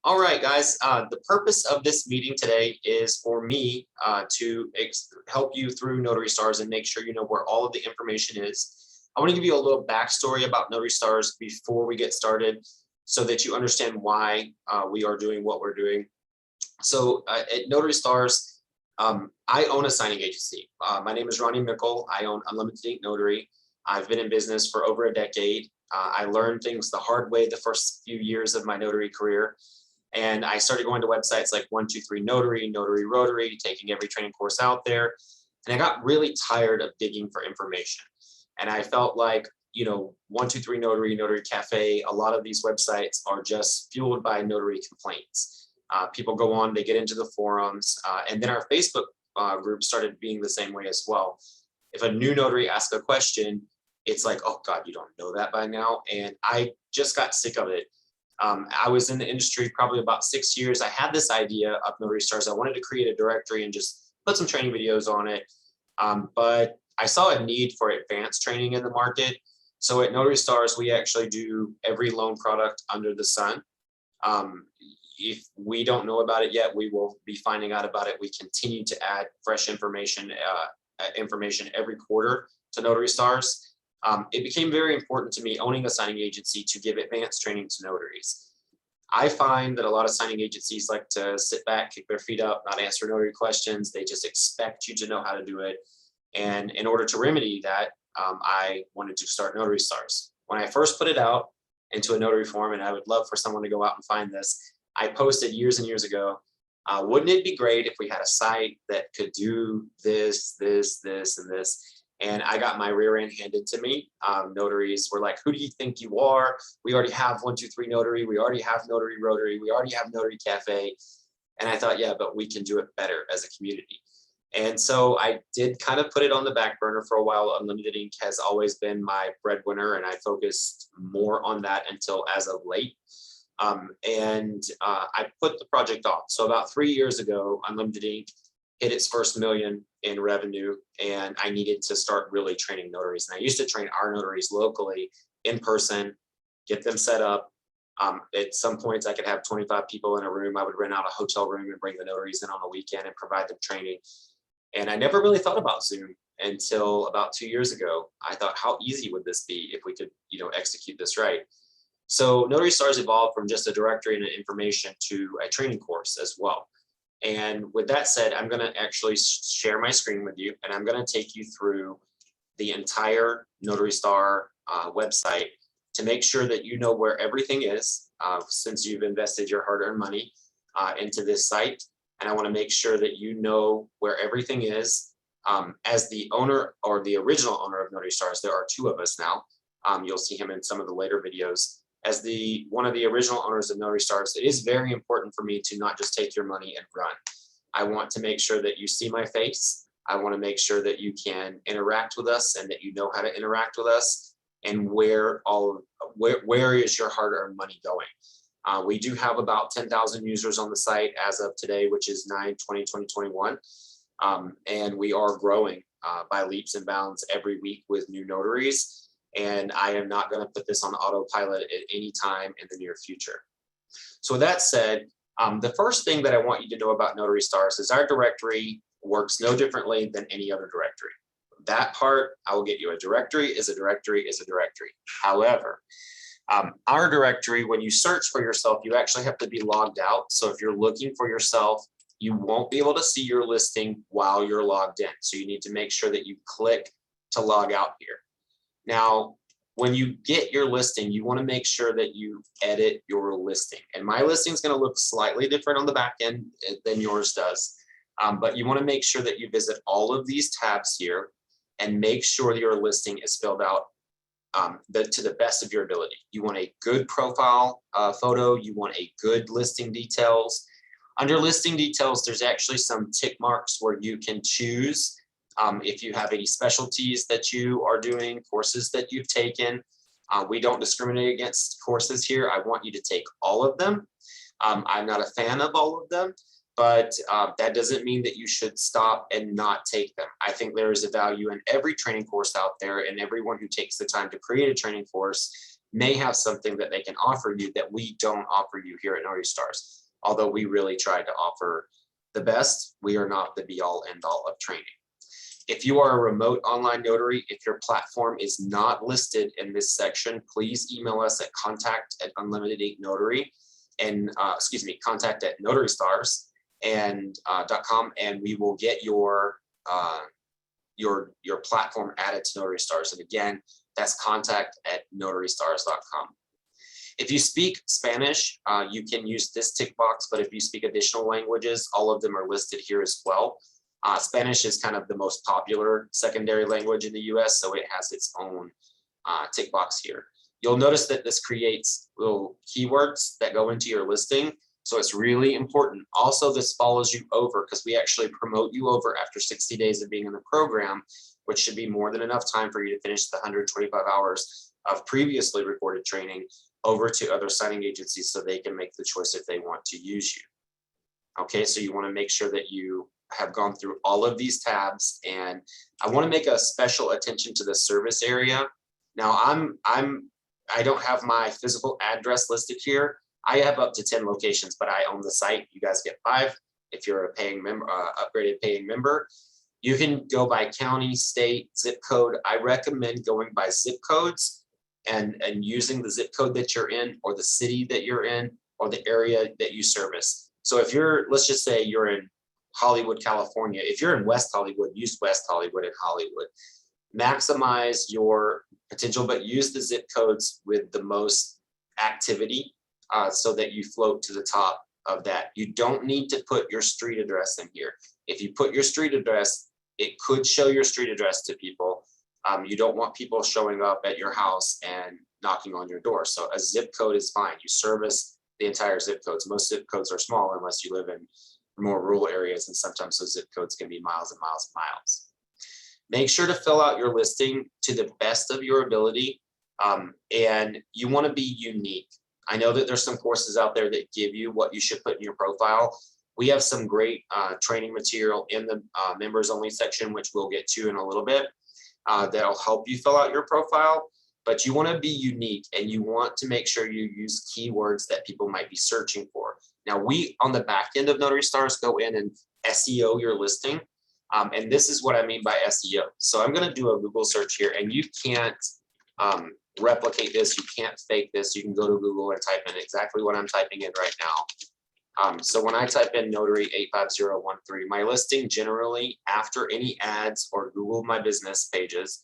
All right, guys. The purpose of this meeting today is for me to help you through Notary Stars and make sure you know where all of the information is. I want to give you a little backstory about Notary Stars before we get started so that you understand why we are doing what we're doing. So at Notary Stars, I own a signing agency. My name is Ronnie Mickle. I own Unlimited Ink Notary. I've been in business for over a decade. I learned things the hard way the first few years of my notary career. And I started going to websites like 123 Notary, Notary Rotary, taking every training course out there. And I got really tired of digging for information. And I felt like, 123 Notary, Notary Cafe, a lot of these websites are just fueled by notary complaints. People go on, they get into the forums, and then our Facebook group started being the same way as well. If a new notary asks a question, it's like, oh God, you don't know that by now. And I just got sick of it. I was in the industry probably about 6 years. I had this idea of Notary Stars. I wanted to create a directory and just put some training videos on it. But I saw a need for advanced training in the market. So at Notary Stars, we actually do every loan product under the sun. If we don't know about it yet, we will be finding out about it. We continue to add fresh information every quarter to Notary Stars. It became very important to me owning a signing agency to give advanced training to notaries. I find that a lot of signing agencies like to sit back, kick their feet up, not answer notary questions. They just expect you to know how to do it. And in order to remedy that, I wanted to start Notary Stars. When I first put it out into a notary form, and I would love for someone to go out and find this, I posted years and years ago, wouldn't it be great if we had a site that could do this, this, this, and this? And I got my rear end handed to me. Notaries were like, who do you think you are? We already have 123 Notary. We already have Notary Rotary. We already have Notary Cafe. And I thought, yeah, but we can do it better as a community. And so I did kind of put it on the back burner for a while. Unlimited Ink has always been my breadwinner, and I focused more on that until as of late. I put the project off. So about 3 years ago, Unlimited Ink hit its first million in revenue, and I needed to start really training notaries. And I used to train our notaries locally in person, get them set up. At some points, I could have 25 people in a room. I would rent out a hotel room and bring the notaries in on a weekend and provide them training. And I never really thought about Zoom until about 2 years ago. I thought, how easy would this be if we could, execute this right? So Notary Stars evolved from just a directory and information to a training course as well. And with that said, I'm going to actually share my screen with you, and I'm going to take you through the entire Notary Star website to make sure that you know where everything is, since you've invested your hard-earned money into this site. And I want to make sure that you know where everything is. As the owner or the original owner of Notary Stars, there are two of us now. You'll see him in some of the later videos. As one of the original owners of Notary Stars, it is very important for me to not just take your money and run. I want to make sure that you see my face. I want to make sure that you can interact with us and that you know how to interact with us and where is your hard-earned money going. We do have about 10,000 users on the site as of today, which is 9/20/2021. And we are growing by leaps and bounds every week with new notaries. And I am not going to put this on autopilot at any time in the near future. So with that said, the first thing that I want you to know about Notary Stars is our directory works no differently than any other directory. That part, I will get you. A directory is a directory is a directory. However, our directory, when you search for yourself, you actually have to be logged out. So if you're looking for yourself, you won't be able to see your listing while you're logged in. So you need to make sure that you click to log out here. Now, when you get your listing, you want to make sure that you edit your listing. And my listing is going to look slightly different on the back end than yours does. But you want to make sure that you visit all of these tabs here and make sure that your listing is filled out to the best of your ability. You want a good profile photo. You want a good listing details. Under listing details, there's actually some tick marks where you can choose if you have any specialties that you are doing, courses that you've taken. We don't discriminate against courses here. I want you to take all of them. I'm not a fan of all of them, but that doesn't mean that you should stop and not take them. I think there is a value in every training course out there, and everyone who takes the time to create a training course may have something that they can offer you that we don't offer you here at Notary Stars. Although we really try to offer the best, we are not the be all end all of training. If you are a remote online notary, if your platform is not listed in this section, please email us at contact@unlimitedingnotary and contact@notarystars and .com, and we will get your platform added to Notary Stars. And again, that's contact@notarystars.com. If you speak Spanish, you can use this tick box, but if you speak additional languages, all of them are listed here as well. Spanish is kind of the most popular secondary language in the US, so it has its own tick box here. You'll notice that this creates little keywords that go into your listing, so it's really important. Also, this follows you over because we actually promote you over after 60 days of being in the program, which should be more than enough time for you to finish the 125 hours of previously recorded training over to other signing agencies so they can make the choice if they want to use you. Okay, so you want to make sure that you have gone through all of these tabs, and I want to make a special attention to the service area. Now I don't have my physical address listed here. I have up to 10 locations, but I own the site. You guys get 5 if you're a paying member, upgraded paying member. You can go by county, state, zip code. I recommend going by zip codes and using the zip code that you're in, or the city that you're in, or the area that you service. So if let's just say you're in Hollywood, California. If you're in West Hollywood, use West Hollywood and Hollywood. Maximize your potential, but use the zip codes with the most activity so that you float to the top of that. You don't need to put your street address in here. If you put your street address, it could show your street address to people. You don't want people showing up at your house and knocking on your door. So a zip code is fine. You service the entire zip codes. Most zip codes are small unless you live in more rural areas, and sometimes those zip codes can be miles and miles and miles. Make sure to fill out your listing to the best of your ability, and you want to be unique. I know that there's some courses out there that give you what you should put in your profile. We have some great training material in the members only section, which we'll get to in a little bit, that'll help you fill out your profile. But you want to be unique, and you want to make sure you use keywords that people might be searching for. Now, we on the back end of Notary Stars go in and SEO your listing. And this is what I mean by SEO. So I'm going to do a Google search here, and you can't replicate this. You can't fake this. You can go to Google and type in exactly what I'm typing in right now. So when I type in Notary 85013, my listing generally, after any ads or Google My Business pages,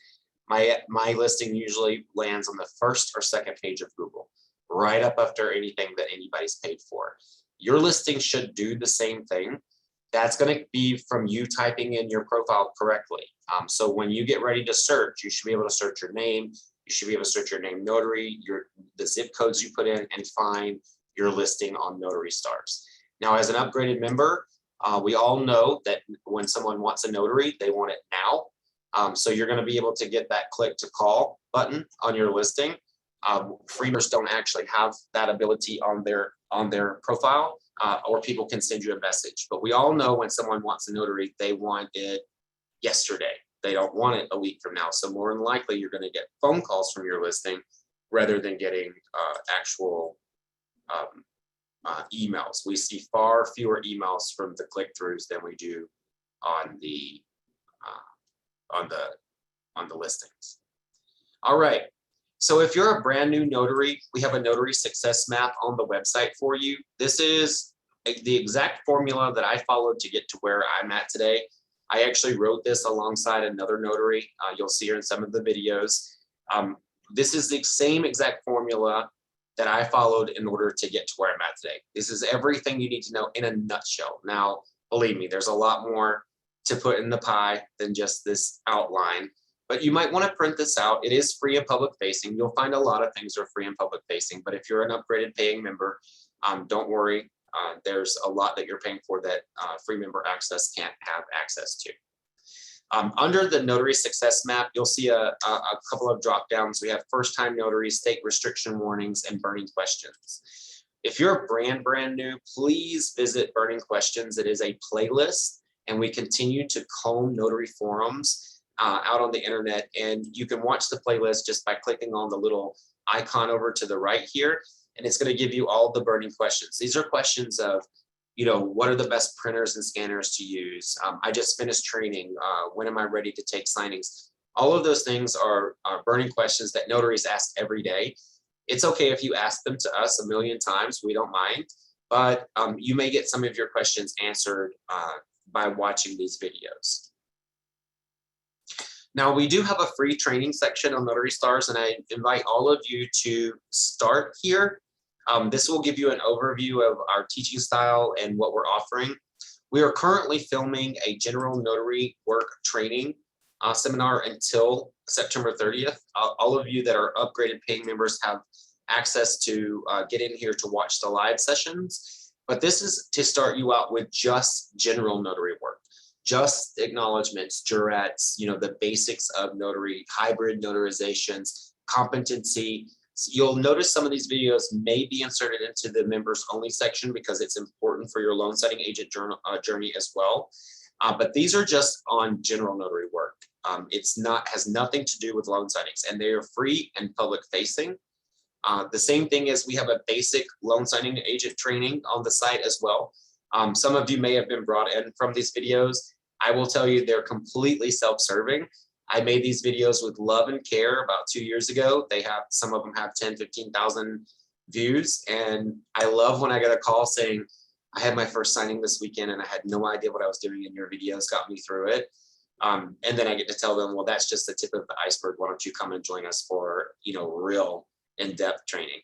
my listing usually lands on the first or second page of Google, right up after anything that anybody's paid for. Your listing should do the same thing. That's going to be from you typing in your profile correctly. So when you get ready to search, you should be able to search your name. You should be able to search your name Notary, the zip codes you put in, and find your listing on Notary Stars. Now, as an upgraded member, we all know that when someone wants a notary, they want it now. So you're going to be able to get that click to call button on your listing. Free members don't actually have that ability on their profile, or people can send you a message. But we all know when someone wants a notary, they want it yesterday. They don't want it a week from now. So more than likely, you're going to get phone calls from your listing rather than getting actual emails. We see far fewer emails from the click-throughs than we do on the listings. All right. So if you're a brand new notary, we have a notary success map on the website for you. This is the exact formula that I followed to get to where I'm at today. I actually wrote this alongside another notary. You'll see her in some of the videos. This is the same exact formula that I followed in order to get to where I'm at today. This is everything you need to know in a nutshell. Now, believe me, there's a lot more to put in the pie than just this outline, but you might want to print this out. It is free and public facing. You'll find a lot of things are free and public facing, but if you're an upgraded paying member, don't worry. There's a lot that you're paying for that free member access can't have access to. Under the notary success map, you'll see a couple of drop downs. We have first time notaries, state restriction warnings, and burning questions. If you're brand new, please visit Burning Questions. It is a playlist, and we continue to comb notary forums out on the internet, and you can watch the playlist just by clicking on the little icon over to the right here, and it's going to give you all the burning questions. These are questions of, what are the best printers and scanners to use? I just finished training. When am I ready to take signings? All of those things are burning questions that notaries ask every day. It's okay if you ask them to us a million times, we don't mind, but you may get some of your questions answered by watching these videos. Now, we do have a free training section on Notary Stars, and I invite all of you to start here. This will give you an overview of our teaching style and what we're offering. We are currently filming a general notary work training seminar until September 30th. All of you that are upgraded paying members have access to get in here to watch the live sessions. But this is to start you out with just general notary work, just acknowledgments, jurats, the basics of notary, hybrid notarizations, competency. So you'll notice some of these videos may be inserted into the members only section because it's important for your loan signing agent journey as well. But these are just on general notary work. Has nothing to do with loan signings, and they are free and public facing. The same thing as we have a basic loan signing agent training on the site as well. Some of you may have been brought in from these videos. I will tell you they're completely self-serving. I made these videos with love and care about 2 years ago. Some of them have 10, 15,000 views. And I love when I get a call saying, I had my first signing this weekend and I had no idea what I was doing, and your videos got me through it. And then I get to tell them, well, that's just the tip of the iceberg. Why don't you come and join us for, real in-depth training.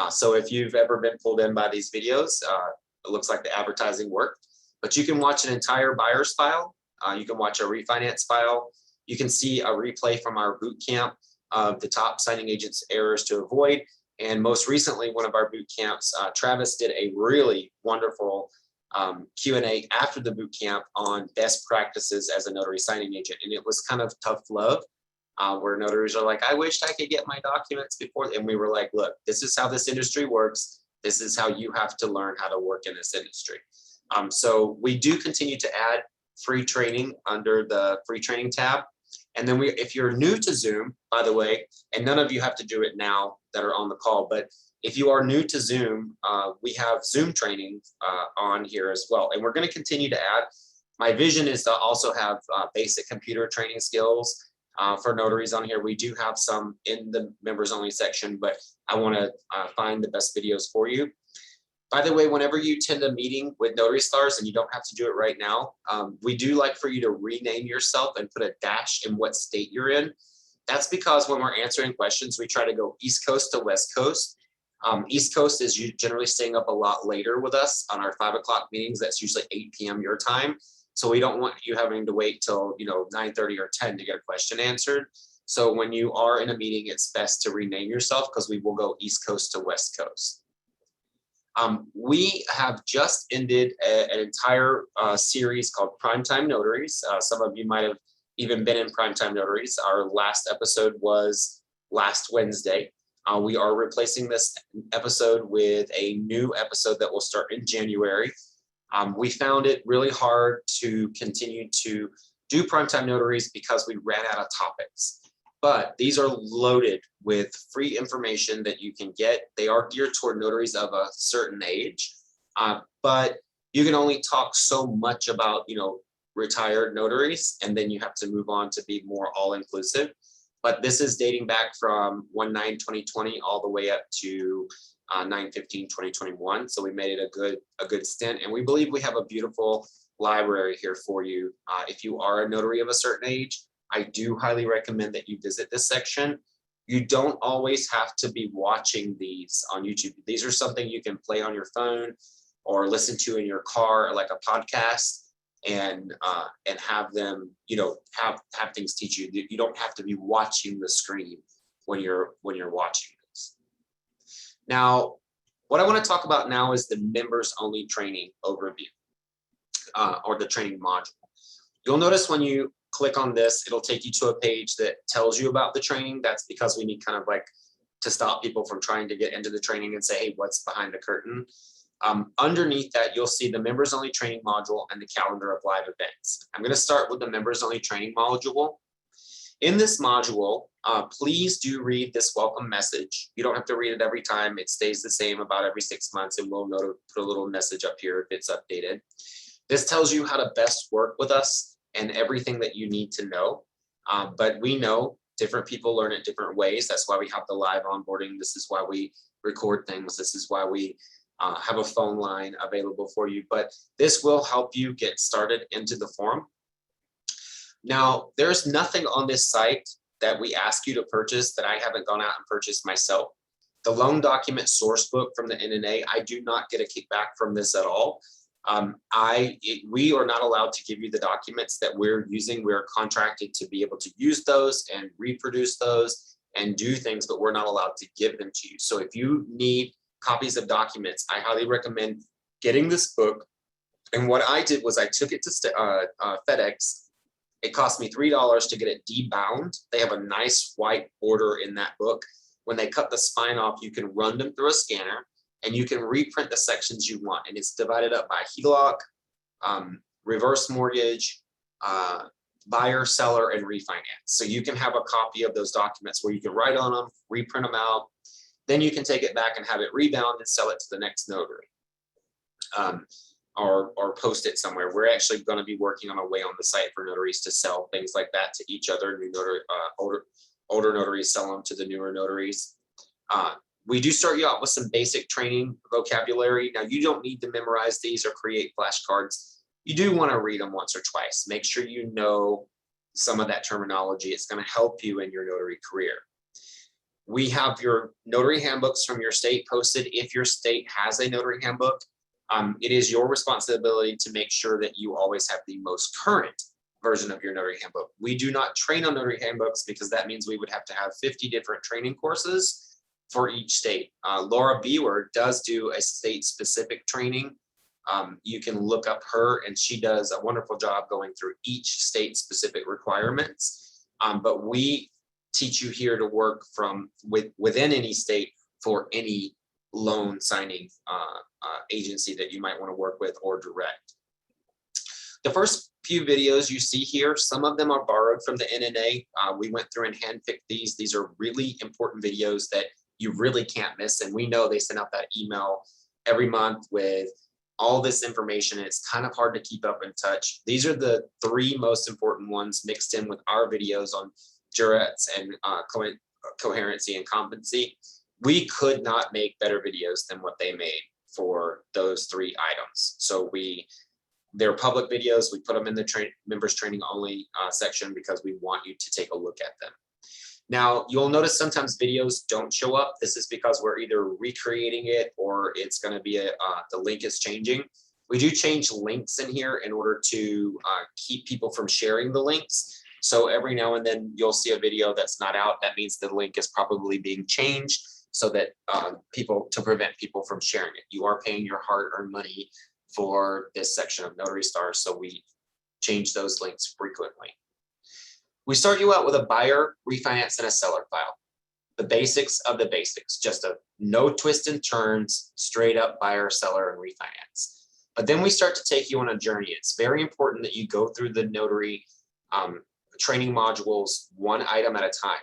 So if you've ever been pulled in by these videos, it looks like the advertising worked, but you can watch an entire buyer's file. You can watch a refinance file. You can see a replay from our boot camp of the top signing agents errors to avoid. And most recently, one of our boot camps, Travis did a really wonderful Q&A after the boot camp on best practices as a notary signing agent. And it was kind of tough love, where notaries are like, I wished I could get my documents before. And we were like, look, this is how this industry works. This is how you have to learn how to work in this industry. So we do continue to add free training under the free training tab. And then if you're new to Zoom, by the way, and none of you have to do it now that are on the call, but if you are new to Zoom, we have Zoom training on here as well. And we're going to continue to add. My vision is to also have basic computer training skills for notaries on here. We do have some in the members only section, but I want to find the best videos for you. By the way, whenever you attend a meeting with Notary Stars, and you don't have to do it right now, we do like for you to rename yourself and put a dash in what state you're in. That's because when we're answering questions, we try to go East Coast to West Coast. East Coast is generally staying up a lot later with us on our 5 o'clock meetings. That's usually 8 p.m. your time. So we don't want you having to wait till 9:30 or 10 to get a question answered. So when you are in a meeting, it's best to rename yourself because we will go East Coast to West Coast. We have just ended an entire series called Primetime Notaries. Some of you might have even been in Primetime Notaries. Our last episode was last Wednesday. We are replacing this episode with a new episode that will start in January. We found it really hard to continue to do Primetime Notaries because we ran out of topics. But these are loaded with free information that you can get. They are geared toward notaries of a certain age, but you can only talk so much about, retired notaries, and then you have to move on to be more all-inclusive. But this is dating back from 1/9/2020 all the way up to 9/15/2021. So we made it a good stint, and we believe we have a beautiful library here for you. If you are a notary of a certain age, I do highly recommend that you visit this section. You don't always have to be watching these on YouTube. These are something you can play on your phone or listen to in your car, like a podcast, and have them, have things teach you. You don't have to be watching the screen when you're watching this. Now, what I want to talk about now is the members only training overview, or the training module. You'll notice when you click on this, it'll take you to a page that tells you about the training. That's because we need kind of like to stop people from trying to get into the training and say, hey, what's behind the curtain? Underneath that, you'll see the members only training module and the calendar of live events. I'm going to start with the members only training module. In this module, please do read this welcome message. You don't have to read it every time. It stays the same about every 6 months, and we'll put a little message up here if it's updated. This tells you how to best work with us and everything that you need to know. But we know different people learn it different ways. That's why we have the live onboarding. This is why we record things. This is why we have a phone line available for you. But this will help you get started into the forum. Now, there's nothing on this site that we ask you to purchase that I haven't gone out and purchased myself. The loan document source book from the NNA, I do not get a kickback from this at all. We are not allowed to give you the documents that we're using. We're contracted to be able to use those and reproduce those and do things, but we're not allowed to give them to you. So if you need copies of documents, I highly recommend getting this book. And what I did was I took it to FedEx. It cost me $3 to get it debound. They have a nice white border in that book. When they cut the spine off, you can run them through a scanner and you can reprint the sections you want. And it's divided up by HELOC, reverse mortgage, buyer, seller, and refinance. So you can have a copy of those documents where you can write on them, reprint them out. Then you can take it back and have it rebound and sell it to the next notary. Or post it somewhere. We're actually going to be working on a way on the site for notaries to sell things like that to each other. New notary, older notaries sell them to the newer notaries. We do start you out with some basic training vocabulary. Now, you don't need to memorize these or create flashcards. You do want to read them once or twice. Make sure you know some of that terminology. It's going to help you in your notary career. We have your notary handbooks from your state posted. If your state has a notary handbook, it is your responsibility to make sure that you always have the most current version of your notary handbook. We do not train on notary handbooks because that means we would have to have 50 different training courses for each state. Laura Bewer does do a state-specific training. You can look up her, and she does a wonderful job going through each state-specific requirements. But we teach you here to work within any state for any loan signing agency that you might want to work with or direct. The first few videos you see here, some of them are borrowed from the NNA. We went through and handpicked these. These are really important videos that you really can't miss. And we know they send out that email every month with all this information. It's kind of hard to keep up in touch. These are the 3 most important ones mixed in with our videos on jurats and coherency and competency. We could not make better videos than what they made for those 3 items. So they're public videos. We put them in the members training only section because we want you to take a look at them. Now, you'll notice sometimes videos don't show up. This is because we're either recreating it or it's going to be the link is changing. We do change links in here in order to keep people from sharing the links. So every now and then you'll see a video that's not out. That means the link is probably being changed so that to prevent people from sharing it. You are paying your hard-earned money for this section of Notary Stars, so we change those links frequently. We start you out with a buyer, refinance, and a seller file. The basics of the basics, just a no twists and turns, straight up buyer, seller, and refinance. But then we start to take you on a journey. It's very important that you go through the notary training modules one item at a time.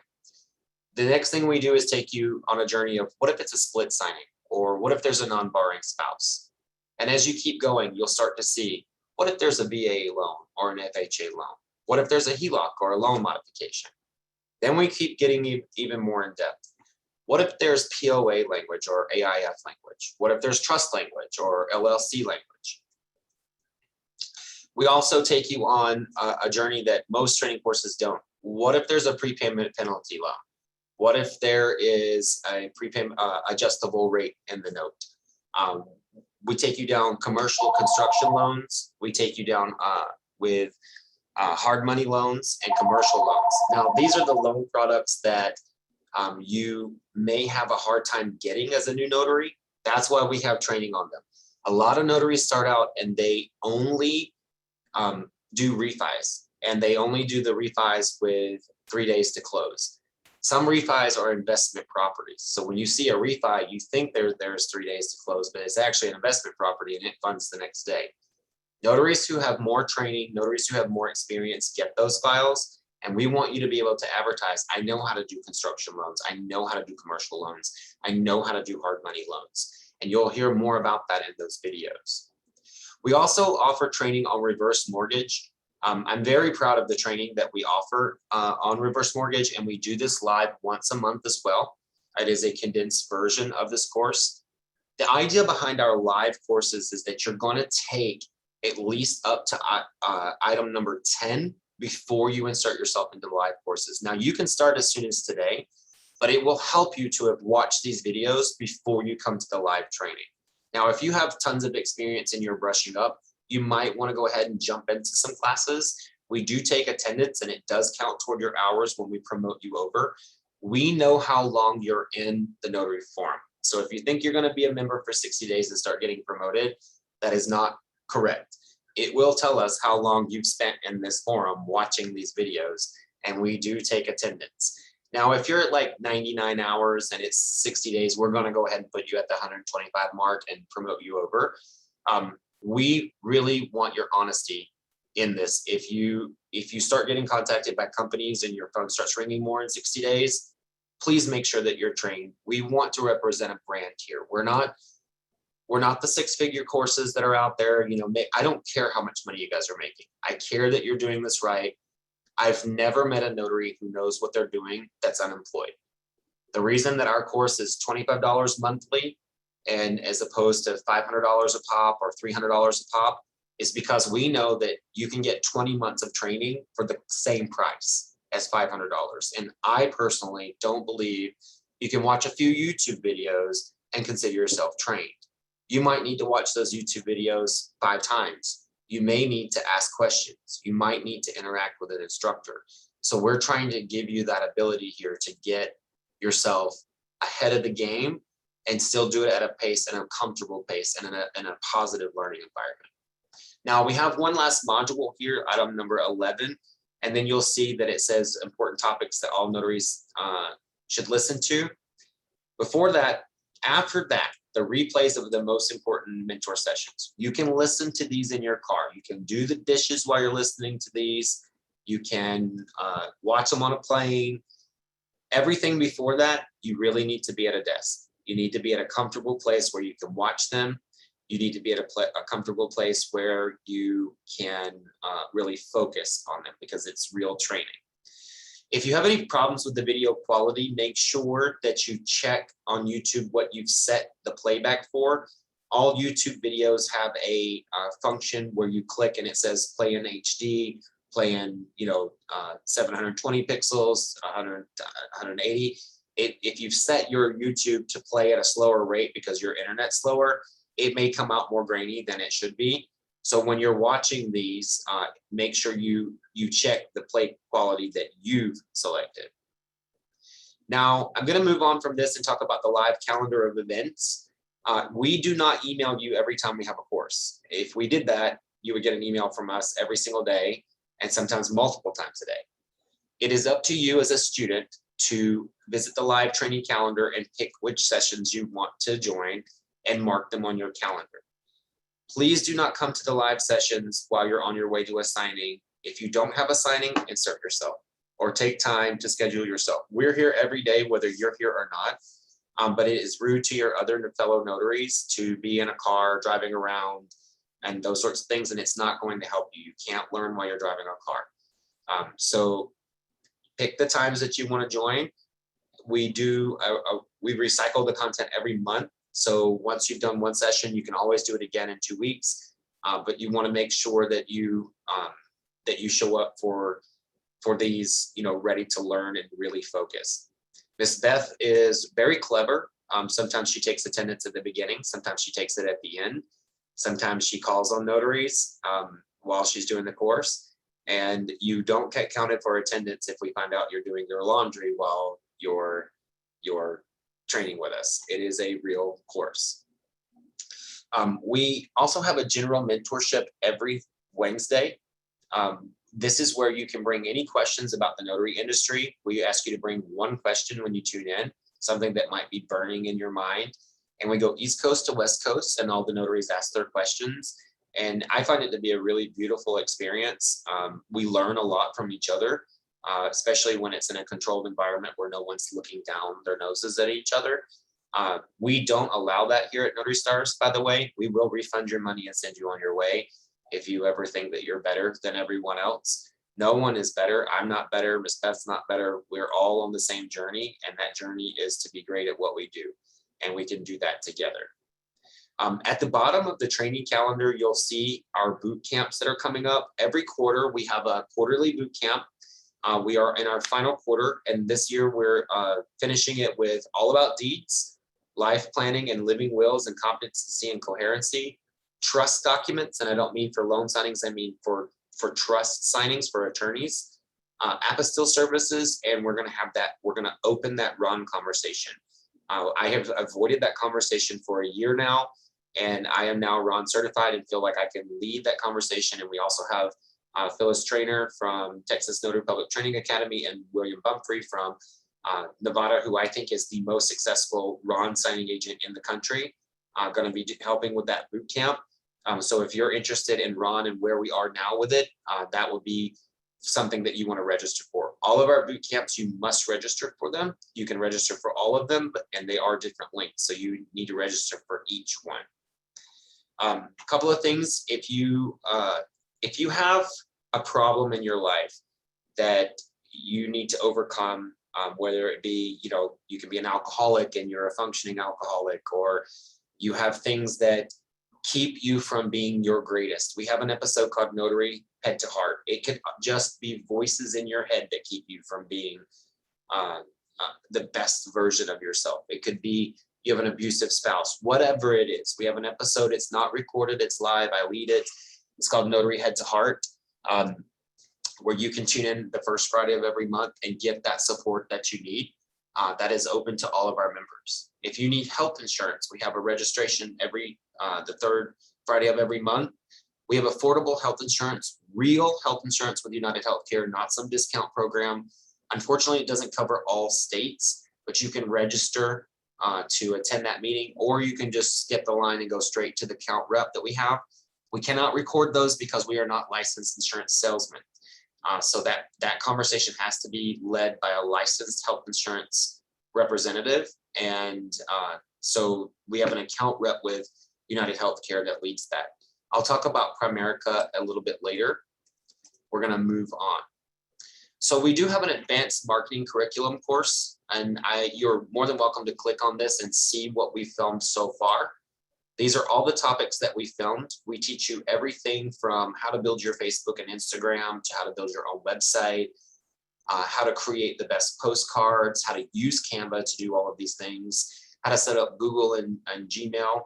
The next thing we do is take you on a journey of what if it's a split signing, or what if there's a non-borrowing spouse? And as you keep going, you'll start to see, what if there's a VA loan or an FHA loan? What if there's a HELOC or a loan modification? Then we keep getting even more in depth. What if there's POA language or AIF language? What if there's trust language or LLC language? We also take you on a journey that most training courses don't. What if there's a prepayment penalty loan? What if there is a prepayment adjustable rate in the note? We take you down commercial construction loans. We take you down with hard money loans and commercial loans. Now, these are the loan products that you may have a hard time getting as a new notary. That's why we have training on them. A lot of notaries start out and they only do refis, and they only do the refis with 3 days to close. Some refis are investment properties. So when you see a refi, you think there's 3 days to close, but it's actually an investment property and it funds the next day. Notaries who have more training, notaries who have more experience get those files, And we want you to be able to advertise, I know how to do construction loans. I know how to do commercial loans. I know how to do hard money loans. And you'll hear more about that in those videos. We also offer training on reverse mortgage. I'm very proud of the training that we offer on reverse mortgage, and we do this live once a month as well. It is a condensed version of this course. The idea behind our live courses is that you're going to take at least up to item number 10 before you insert yourself into the live courses. Now, you can start as soon as today, but it will help you to have watched these videos before you come to the live training. Now, if you have tons of experience and you're brushing up, you might want to go ahead and jump into some classes. We do take attendance, and it does count toward your hours when we promote you over. We know how long you're in the notary forum. So if you think you're going to be a member for 60 days and start getting promoted, that is not correct. It will tell us how long you've spent in this forum watching these videos, and we do take attendance. Now, if you're at like 99 hours and it's 60 days, we're going to go ahead and put you at the 125 mark and promote you over. We really want your honesty in this. If you start getting contacted by companies and your phone starts ringing more in 60 days, please make sure that you're trained. We want to represent a brand here. We're not the six-figure courses that are out there. I don't care how much money you guys are making. I care that you're doing this right. I've never met a notary who knows what they're doing that's unemployed. The reason that our course is $25 monthly, and as opposed to $500 a pop or $300 a pop, is because we know that you can get 20 months of training for the same price as $500. And I personally don't believe you can watch a few YouTube videos and consider yourself trained. You might need to watch those YouTube videos 5 times. You may need to ask questions. You might need to interact with an instructor. So we're trying to give you that ability here to get yourself ahead of the game and still do it at a pace, and a comfortable pace, and in a positive learning environment. Now, we have one last module here, item number 11, and then you'll see that it says important topics that all notaries should listen to. Before that, after that, the replays of the most important mentor sessions. You can listen to these in your car. You can do the dishes while you're listening to these. You can watch them on a plane. Everything before that, you really need to be at a desk. You need to be at a comfortable place where you can watch them. You need to be at a comfortable place where you can really focus on them, because it's real training. If you have any problems with the video quality, make sure that you check on YouTube what you've set the playback for. All YouTube videos have a function where you click and it says play in HD, play in 720 pixels, 180. If you've set your YouTube to play at a slower rate because your internet's slower, it may come out more grainy than it should be. So when you're watching these, make sure you check the play quality that you've selected. Now, I'm going to move on from this and talk about the live calendar of events. We do not email you every time we have a course. If we did that, you would get an email from us every single day, and sometimes multiple times a day. It is up to you as a student to visit the live training calendar and pick which sessions you want to join and mark them on your calendar. Please do not come to the live sessions while you're on your way to a signing. If you don't have a signing, insert yourself or take time to schedule yourself. We're here every day, whether you're here or not, but it is rude to your other fellow notaries to be in a car driving around and those sorts of things, and it's not going to help you. You can't learn while you're driving a car. So pick the times that you want to join. We recycle the content every month. So once you've done one session, you can always do it again in 2 weeks. But you want to make sure that you show up for these, ready to learn and really focus. Miss Beth is very clever. Sometimes she takes attendance at the beginning. Sometimes she takes it at the end. Sometimes she calls on notaries while she's doing the course. And you don't get counted for attendance if we find out you're doing your laundry while you're training with us. It is a real course. We also have a general mentorship every Wednesday. This is where you can bring any questions about the notary industry. We ask you to bring one question when you tune in, something that might be burning in your mind. And we go East Coast to West Coast, and all the notaries ask their questions. And I find it to be a really beautiful experience. We learn a lot from each other. especially when it's in a controlled environment where no one's looking down their noses at each other. We don't allow that here at Notary Stars, by the way. We will refund your money and send you on your way if you ever think that you're better than everyone else. No one is better. I'm not better. Ms. Beth's not better. We're all on the same journey, and that journey is to be great at what we do, and we can do that together. At the bottom of the training calendar, you'll see our boot camps that are coming up. Every quarter, we have a quarterly boot camp. We are in our final quarter, and this year we're finishing it with All About Deeds, Life Planning and Living Wills and Competency and Coherency, Trust Documents, and I don't mean for loan signings, I mean for trust signings for attorneys, apostille services, and we're going to open that RON conversation. I have avoided that conversation for a year now, and I am now RON certified and feel like I can lead that conversation. And we also have Phyllis Trainer from Texas Notary Public Training Academy and William Bumphrey from Nevada, who I think is the most successful RON signing agent in the country, going to be helping with that boot camp. So if you're interested in RON and where we are now with it, that would be something that you want to register for. All of our boot camps, you must register for them. You can register for all of them, and they are different links. So you need to register for each one. A couple of things, if you have a problem in your life that you need to overcome, whether it be, you can be an alcoholic and you're a functioning alcoholic, or you have things that keep you from being your greatest. We have an episode called Notary Head to Heart. It could just be voices in your head that keep you from being the best version of yourself. It could be you have an abusive spouse, whatever it is. We have an episode. It's not recorded. It's live. I lead it. It's called Notary Head to Heart, where you can tune in the first Friday of every month and get that support that you need. That is open to all of our members. If you need health insurance, we have a registration every the third Friday of every month. We have affordable health insurance, real health insurance with United Healthcare, not some discount program. Unfortunately, it doesn't cover all states, but you can register to attend that meeting, or you can just skip the line and go straight to the account rep that we have. We cannot record those because we are not licensed insurance salesmen. So that conversation has to be led by a licensed health insurance representative. And so we have an account rep with United Healthcare that leads that. I'll talk about Primerica a little bit later. We're going to move on. So we do have an advanced marketing curriculum course, and you're more than welcome to click on this and see what we filmed so far. These are all the topics that we filmed. We teach you everything from how to build your Facebook and Instagram to how to build your own website, how to create the best postcards, how to use Canva to do all of these things, how to set up Google and Gmail.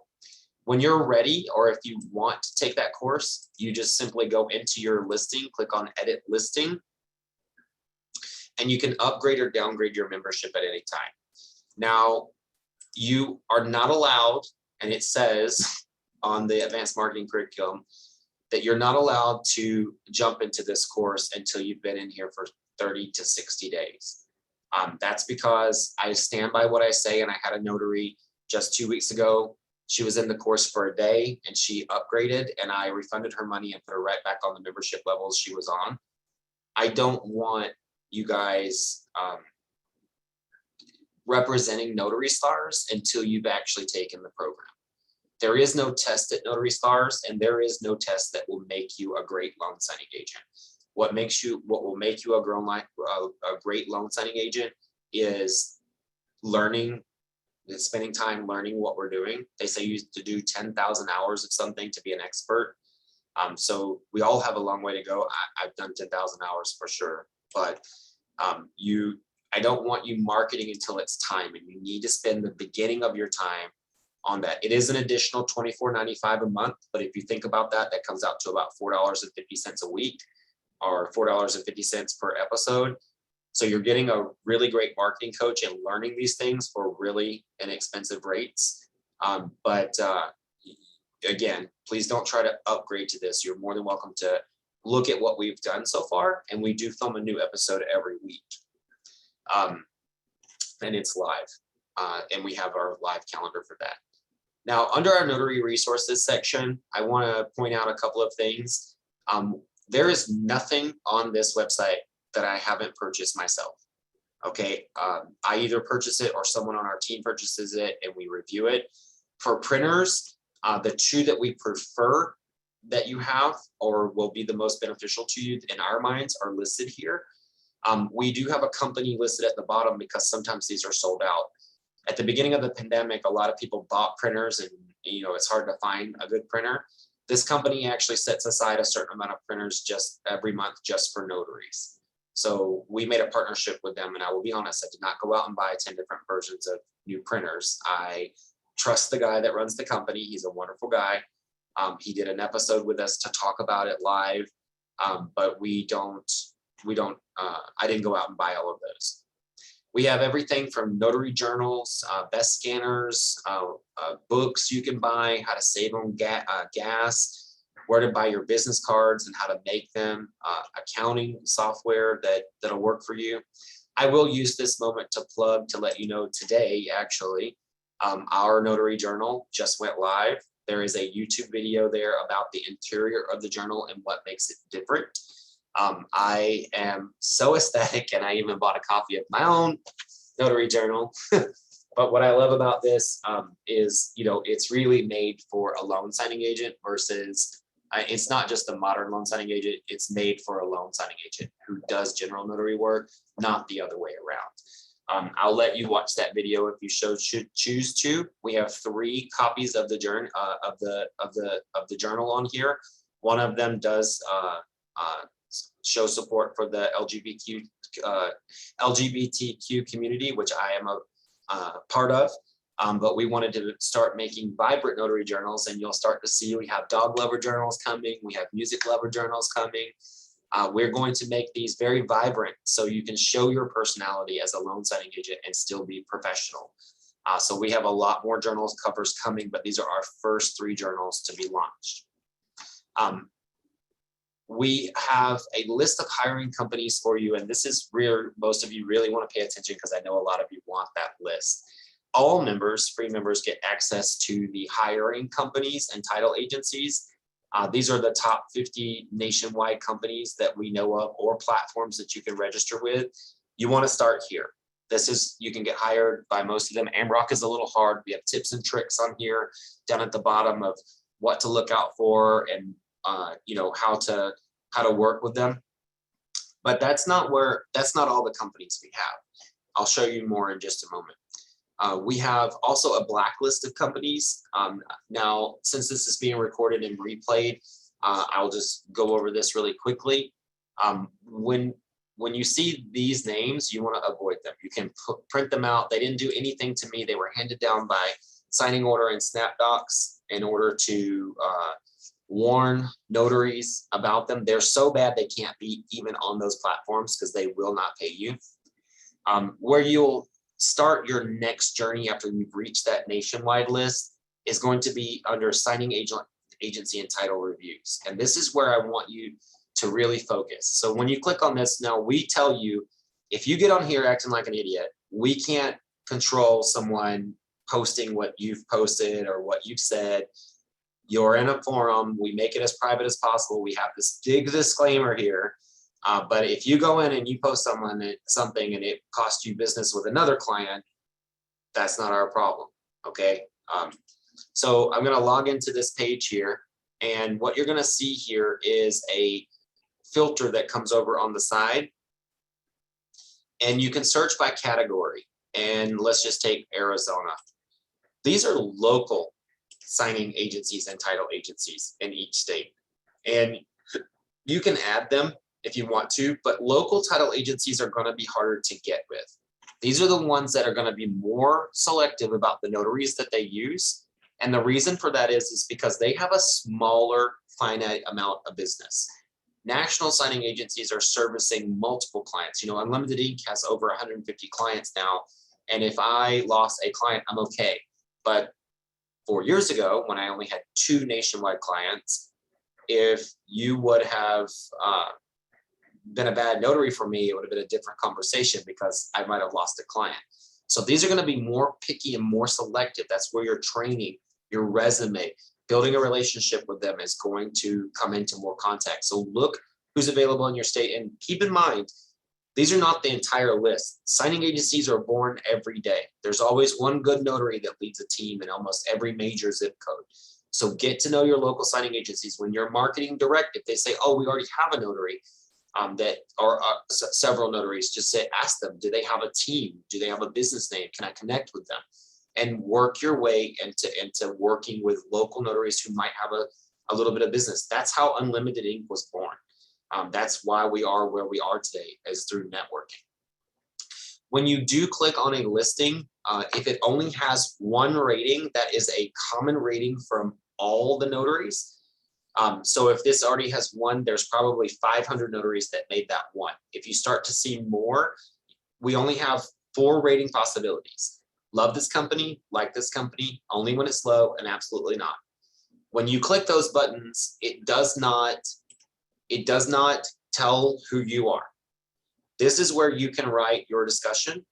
When you're ready, or if you want to take that course, you just simply go into your listing, click on Edit Listing, and you can upgrade or downgrade your membership at any time. Now, you are not allowed, and it says on the advanced marketing curriculum that you're not allowed to jump into this course until you've been in here for 30 to 60 days. That's because I stand by what I say, and I had a notary just 2 weeks ago. She was in the course for a day and she upgraded, and I refunded her money and put her right back on the membership levels she was on. I don't want you guys representing Notary Stars until you've actually taken the program. There is no test at Notary Stars, and there is no test that will make you a great loan signing agent. What will make you a great loan signing agent is spending time learning what we're doing. They say you used to do 10,000 hours of something to be an expert. So we all have a long way to go. I've done 10,000 hours for sure, but I don't want you marketing until it's time, and you need to spend the beginning of your time on that. It is an additional $24.95 a month, but if you think about that, that comes out to about $4.50 a week, or $4.50 per episode. So you're getting a really great marketing coach and learning these things for really inexpensive rates. But again, please don't try to upgrade to this. You're more than welcome to look at what we've done so far, and we do film a new episode every week. And it's live, and we have our live calendar for that. Now, under our Notary Resources section, I want to point out a couple of things. There is nothing on this website that I haven't purchased myself. Okay, I either purchase it or someone on our team purchases it and we review it. For printers, the two that we prefer that you have or will be the most beneficial to you in our minds are listed here. We do have a company listed at the bottom because sometimes these are sold out. At the beginning of the pandemic, a lot of people bought printers and it's hard to find a good printer. This company actually sets aside a certain amount of printers just every month just for notaries. So we made a partnership with them, and I will be honest, I did not go out and buy 10 different versions of new printers. I trust the guy that runs the company. He's a wonderful guy. He did an episode with us to talk about it live, but I didn't go out and buy all of those. We have everything from notary journals, best scanners, books you can buy, how to save on gas, where to buy your business cards and how to make them, accounting software that'll work for you. I will use this moment to plug to let you know today, actually, our Notary Journal just went live. There is a YouTube video there about the interior of the journal and what makes it different. I am so ecstatic, and I even bought a copy of my own Notary Journal. But what I love about this is, it's really made for a loan signing agent versus it's not just a modern loan signing agent. It's made for a loan signing agent who does general notary work, not the other way around. I'll let you watch that video if you should choose to. We have 3 copies of the journal of the journal on here. One of them does show support for the LGBTQ community, which I am a part of. But we wanted to start making vibrant notary journals, and you'll start to see we have dog lover journals coming. We have music lover journals coming. We're going to make these very vibrant so you can show your personality as a loan signing agent and still be professional. So we have a lot more journals covers coming, but these are our first 3 journals to be launched. We have a list of hiring companies for you, and this is where most of you really want to pay attention because I know a lot of you want that list. All members, free members, get access to the hiring companies and title agencies. These are the top 50 nationwide companies that we know of or platforms that you can register with. You want to start here. You can get hired by most of them. AmRock is a little hard. We have tips and tricks on here down at the bottom of what to look out for and how to work with them. But that's not all the companies we have. I'll show you more in just a moment. We have also a blacklist of companies. Now, since this is being recorded and replayed, I'll just go over this really quickly. When you see these names, you want to avoid them. You can print them out. They didn't do anything to me. They were handed down by signing order and SnapDocs in order to warn notaries about them. They're so bad they can't be even on those platforms because they will not pay you. Where you'll start your next journey after you've reached that nationwide list is going to be under signing agency and title reviews. And this is where I want you to really focus. So when you click on this, now we tell you, if you get on here acting like an idiot, we can't control someone posting what you've posted or what you've said. You're in a forum. We make it as private as possible. We have this big disclaimer here. But if you go in and you post something and it costs you business with another client, that's not our problem, okay? So I'm gonna log into this page here, and what you're gonna see here is a filter that comes over on the side, and you can search by category, and let's just take Arizona. These are local signing agencies and title agencies in each state, and you can add them if you want to, but local title agencies are going to be harder to get with. These are the ones that are going to be more selective about the notaries that they use. And the reason for that is because they have a smaller finite amount of business. National signing agencies are servicing multiple clients. Unlimited Ink has over 150 clients now. And if I lost a client, I'm okay. But 4 years ago, when I only had 2 nationwide clients, if you would have been a bad notary for me, it would have been a different conversation because I might have lost a client. So these are going to be more picky and more selective. That's where your training, your resume, building a relationship with them is going to come into more contact. So look who's available in your state, and keep in mind, These are not the entire list. Signing agencies are born every day. There's always one good notary that leads a team in almost every major zip code. So get to know your local signing agencies. When you're marketing direct, if they say, oh, we already have a notary, that or several notaries, just say, ask them, do they have a team? Do they have a business name? Can I connect with them? And work your way into working with local notaries who might have a little bit of business. That's how Unlimited Ink was born. That's why we are where we are today, is through networking. When you do click on a listing, if it only has one rating, that is a common rating from all the notaries. So if this already has one, there's probably 500 notaries that made that one. If you start to see more, we only have 4 rating possibilities. Love this company, like this company, only when it's low, and absolutely not. When you click those buttons, it does not tell who you are. This is where you can write your discussion,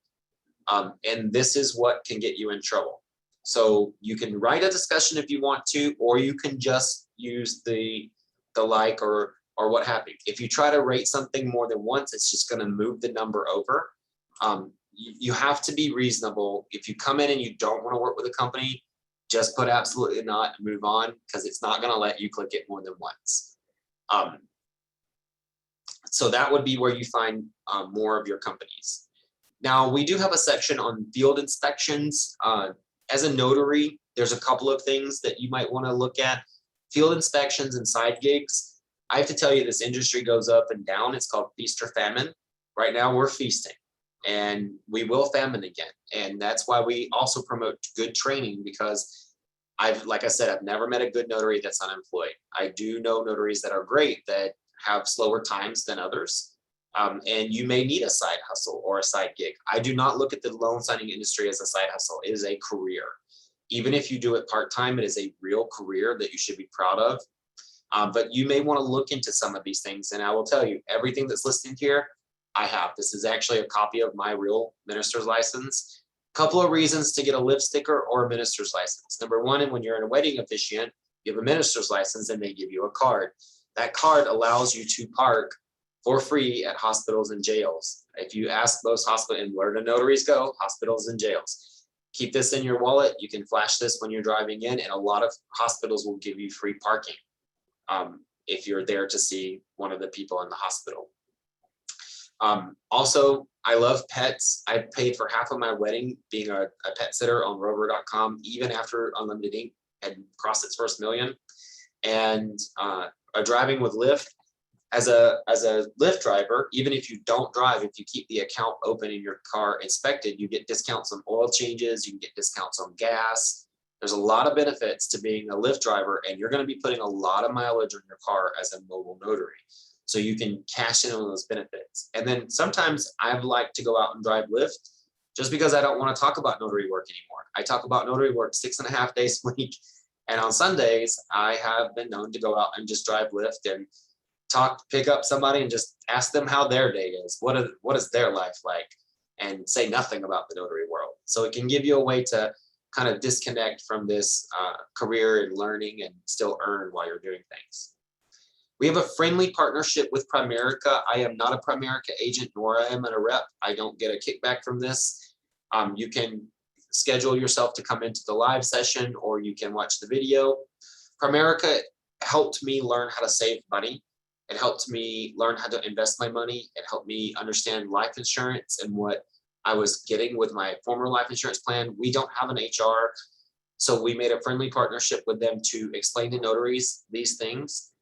and this is what can get you in trouble. So you can write a discussion if you want to, or you can just use the like or what have you. If you try to rate something more than once, it's just going to move the number over. You have to be reasonable. If you come in and you don't want to work with a company, just put absolutely not and move on, because it's not going to let you click it more than once. So that would be where you find more of your companies. Now, we do have a section on field inspections. As a notary, there's a couple of things that you might want to look at. Field inspections and side gigs. I have to tell you, this industry goes up and down. It's called feast or famine. Right now, we're feasting, and we will famine again. And that's why we also promote good training, because like I said, I've never met a good notary that's unemployed. I do know notaries that are great that have slower times than others. And you may need a side hustle or a side gig. I do not look at the loan signing industry as a side hustle. It is a career. Even if you do it part-time, it is a real career that you should be proud of. But you may want to look into some of these things. And I will tell you, everything that's listed here, I have. This is actually a copy of my real minister's license. Couple of reasons to get a lift sticker or a minister's license. Number one, and when you're a wedding officiant, you have a minister's license and they give you a card. That card allows you to park for free at hospitals and jails. If you ask most hospitals, and where do notaries go? Hospitals and jails. Keep this in your wallet. You can flash this when you're driving in, and a lot of hospitals will give you free parking if you're there to see one of the people in the hospital. Also, I love pets. I paid for half of my wedding being a pet sitter on Rover.com, even after Unlimited Ink had crossed its first million. And driving with Lyft, as a Lyft driver, even if you don't drive, if you keep the account open in your car inspected, you get discounts on oil changes, you can get discounts on gas. There's a lot of benefits to being a Lyft driver, and you're going to be putting a lot of mileage on your car as a mobile notary. So you can cash in on those benefits. And then sometimes I like to go out and drive Lyft just because I don't want to talk about notary work anymore. I talk about notary work 6.5 days a week. And on Sundays, I have been known to go out and just drive Lyft and pick up somebody and just ask them how their day is. What is their life like? And say nothing about the notary world. So it can give you a way to kind of disconnect from this career and learning and still earn while you're doing things. We have a friendly partnership with Primerica. I am not a Primerica agent, nor I am a rep. I don't get a kickback from this. You can schedule yourself to come into the live session, or you can watch the video. Primerica helped me learn how to save money. It helped me learn how to invest my money. It helped me understand life insurance and what I was getting with my former life insurance plan. We don't have an HR, so we made a friendly partnership with them to explain to notaries these things.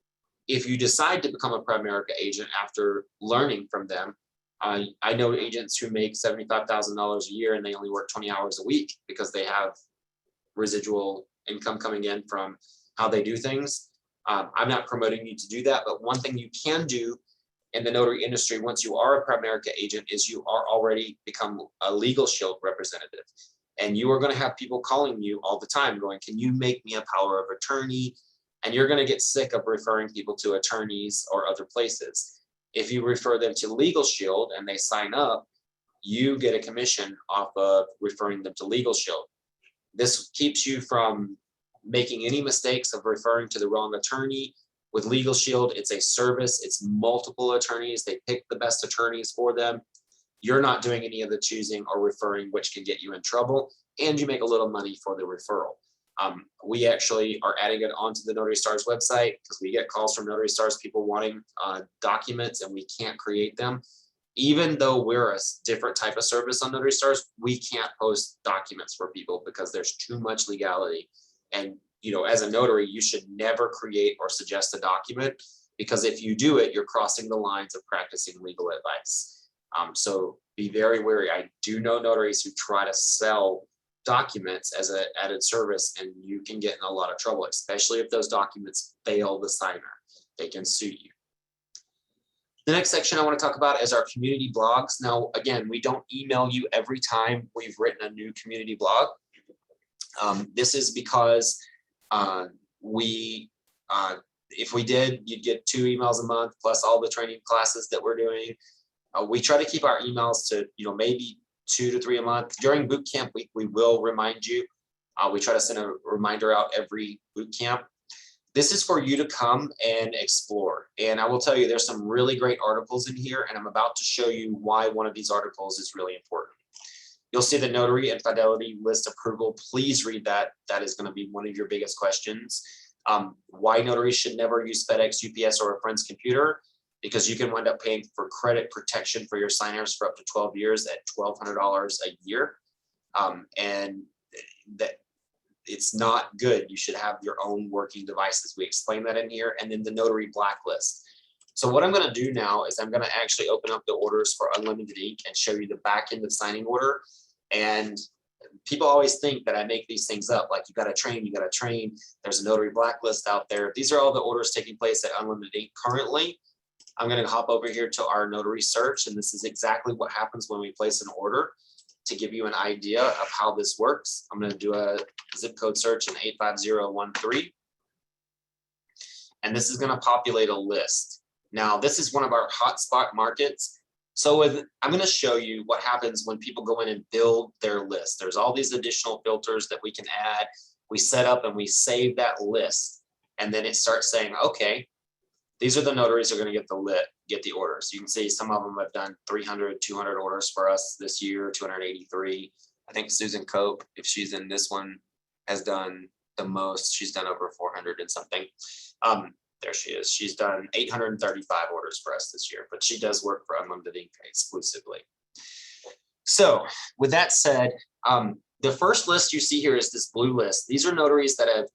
If you decide to become a Primerica agent after learning from them, I know agents who make $75,000 a year and they only work 20 hours a week because they have residual income coming in from how they do things. I'm not promoting you to do that, but one thing you can do in the notary industry once you are a Primerica agent is you are already become a Legal Shield representative. And you are going to have people calling you all the time going, can you make me a power of attorney? And you're going to get sick of referring people to attorneys or other places. If you refer them to Legal Shield and they sign up, you get a commission off of referring them to Legal Shield. This keeps you from making any mistakes of referring to the wrong attorney. With Legal Shield, it's a service. It's multiple attorneys. They pick the best attorneys for them. You're not doing any of the choosing or referring, which can get you in trouble, and you make a little money for the referral. We actually are adding it onto the Notary Stars website because we get calls from Notary Stars, people wanting documents, and we can't create them. Even though we're a different type of service on Notary Stars, we can't post documents for people because there's too much legality. And as a notary, you should never create or suggest a document, because if you do it, you're crossing the lines of practicing legal advice. So be very wary. I do know notaries who try to sell documents as an added service, and you can get in a lot of trouble, especially if those documents fail the signer. They can sue you. The next section I want to talk about is our community blogs. Now, again, we don't email you every time we've written a new community blog. This is because if we did, you'd get 2 emails a month plus all the training classes that we're doing. We try to keep our emails to maybe 2 to 3 a month. During boot camp week, we will remind you. We try to send a reminder out every boot camp. This is for you to come and explore. And I will tell you, there's some really great articles in here, and I'm about to show you why one of these articles is really important. You'll see the notary and fidelity list approval. Please read that. That is going to be one of your biggest questions. Why notaries should never use FedEx, UPS, or a friend's computer, because you can wind up paying for credit protection for your signers for up to 12 years at $1,200 a year. And that it's not good. You should have your own working devices. We explain that in here. And then the notary blacklist. So what I'm going to do now is I'm going to actually open up the orders for Unlimited Ink and show you the back end of signing order. And people always think that I make these things up, like you got to train. There's a notary blacklist out there. These are all the orders taking place at Unlimited Ink currently. I'm going to hop over here to our notary search, and this is exactly what happens when we place an order. To give you an idea of how this works, I'm going to do a zip code search in 85013. And this is going to populate a list. Now, this is one of our hotspot markets. So I'm going to show you what happens when people go in and build their list. There's all these additional filters that we can add. We set up and we save that list. And then it starts saying, okay, these are the notaries who are going to get the orders. You can see some of them have done 300, 200 orders for us this year, 283. I think Susan Cope, if she's in this one, has done the most. She's done over 400 and something. There she is. She's done 835 orders for us this year, but she does work for Unlimited Ink exclusively. So with that said, the first list you see here is this blue list. These are notaries that have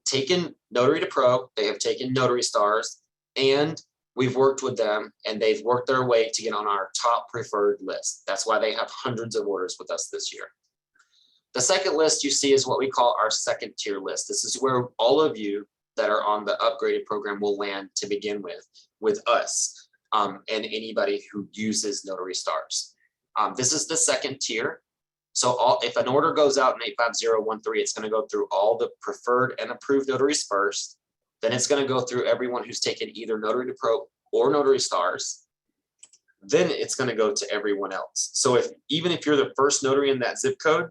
taken Notary to Pro. They have taken Notary Stars, and we've worked with them, and they've worked their way to get on our top preferred list. That's why they have hundreds of orders with us this year. The second list you see is what we call our second tier list. This is where all of you that are on the upgraded program will land to begin with us, and anybody who uses Notary Stars. This is the second tier. So if an order goes out in 85013, it's going to go through all the preferred and approved notaries first. Then it's going to go through everyone who's taken either Notary to Pro or Notary Stars. Then it's going to go to everyone else. So even if you're the first notary in that zip code,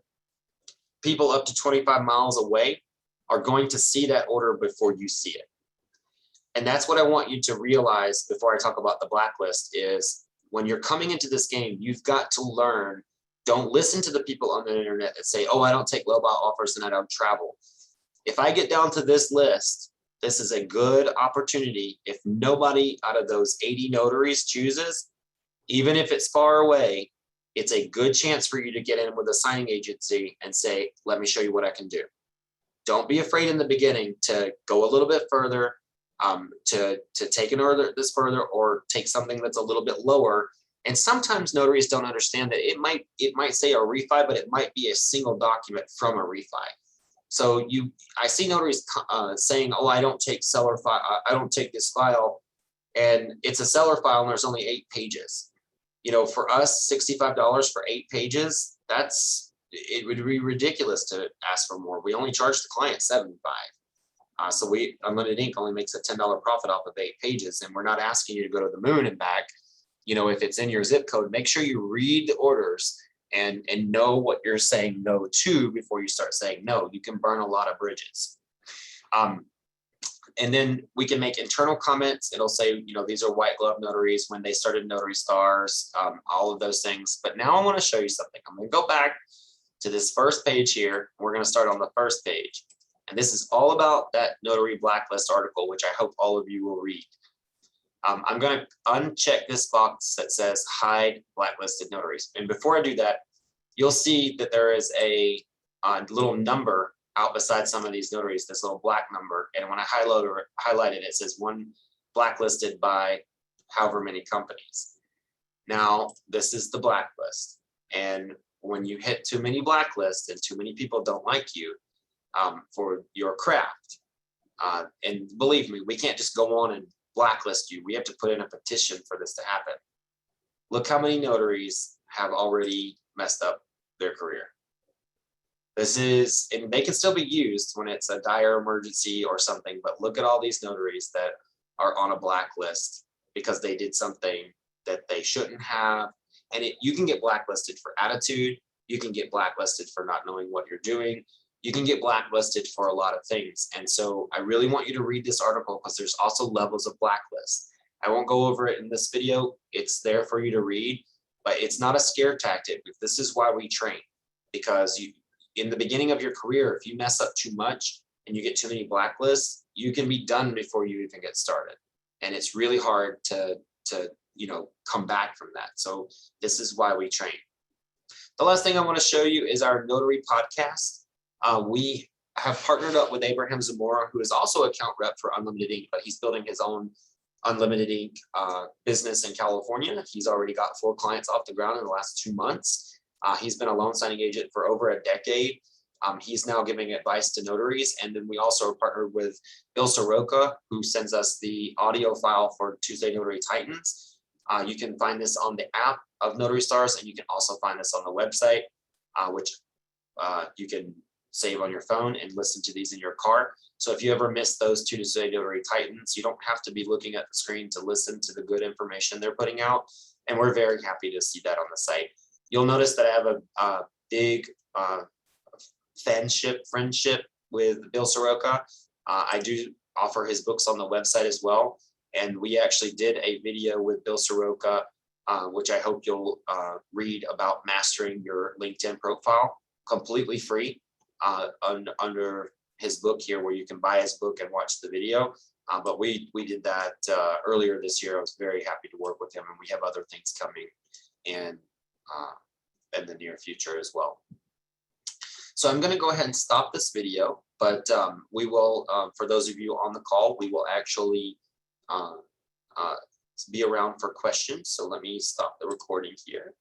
people up to 25 miles away are going to see that order before you see it. And that's what I want you to realize before I talk about the blacklist is when you're coming into this game, you've got to learn. Don't listen to the people on the internet that say, oh, I don't take lowball offers and I don't travel. If I get down to this list, this is a good opportunity. If nobody out of those 80 notaries chooses, even if it's far away, it's a good chance for you to get in with a signing agency and say, let me show you what I can do. Don't be afraid in the beginning to go a little bit further, to take an order this further or take something that's a little bit lower. And sometimes notaries don't understand that it might say a refi, but it might be a single document from a refi. So I see notaries saying, oh, I don't take seller file, I don't take this file, and it's a seller file and there's only 8 pages. For us, $65 for 8 pages, it would be ridiculous to ask for more. We only charge the client $75. So Unlimited Ink only makes a $10 profit off of 8 pages, and we're not asking you to go to the moon and back. If it's in your zip code, make sure you read the orders and know what you're saying no to before you start saying no. You can burn a lot of bridges. And then we can make internal comments. It'll say, these are white glove notaries, when they started Notary Stars, all of those things. But now I want to show you something. I'm going to go back to this first page here. We're going to start on the first page. And this is all about that notary blacklist article, which I hope all of you will read. I'm going to uncheck this box that says hide blacklisted notaries. And before I do that, you'll see that there is a little number out beside some of these notaries, this little black number. And when I highlight it, it says one blacklisted by however many companies. Now, this is the blacklist. And when you hit too many blacklists and too many people don't like you for your craft, and believe me, we can't just go on and blacklist you. We have to put in a petition for this to happen. Look how many notaries have already messed up their career. This is, and they can still be used when it's a dire emergency or something, but look at all these notaries that are on a blacklist because they did something that they shouldn't have. And you can get blacklisted for attitude. You can get blacklisted for not knowing what you're doing. You can get blacklisted for a lot of things. And so I really want you to read this article because there's also levels of blacklist. I won't go over it in this video. It's there for you to read, but it's not a scare tactic. This is why we train, because in the beginning of your career, if you mess up too much and you get too many blacklists, you can be done before you even get started. And it's really hard to come back from that. So this is why we train. The last thing I want to show you is our Notary Podcast. We have partnered up with Abraham Zamora, who is also account rep for Unlimited Ink, but he's building his own Unlimited Ink business in California. He's already got 4 clients off the ground in the last 2 months. He's been a loan signing agent for over a decade. He's now giving advice to notaries. And then we also are partnered with Bill Soroka, who sends us the audio file for Tuesday Notary Titans. You can find this on the app of Notary Stars, and you can also find this on the website, which you can save on your phone and listen to these in your car. So if you ever miss those Tuesday Notary Titans, you don't have to be looking at the screen to listen to the good information they're putting out. And we're very happy to see that on the site. You'll notice that I have a big friendship with Bill Soroka. I do offer his books on the website as well. And we actually did a video with Bill Soroka, which I hope you'll read, about mastering your LinkedIn profile, completely free under his book here, where you can buy his book and watch the video. But we did that earlier this year. I was very happy to work with him, and we have other things coming in the near future as well. So I'm going to go ahead and stop this video, but we will, for those of you on the call, we will actually be around for questions. So let me stop the recording here.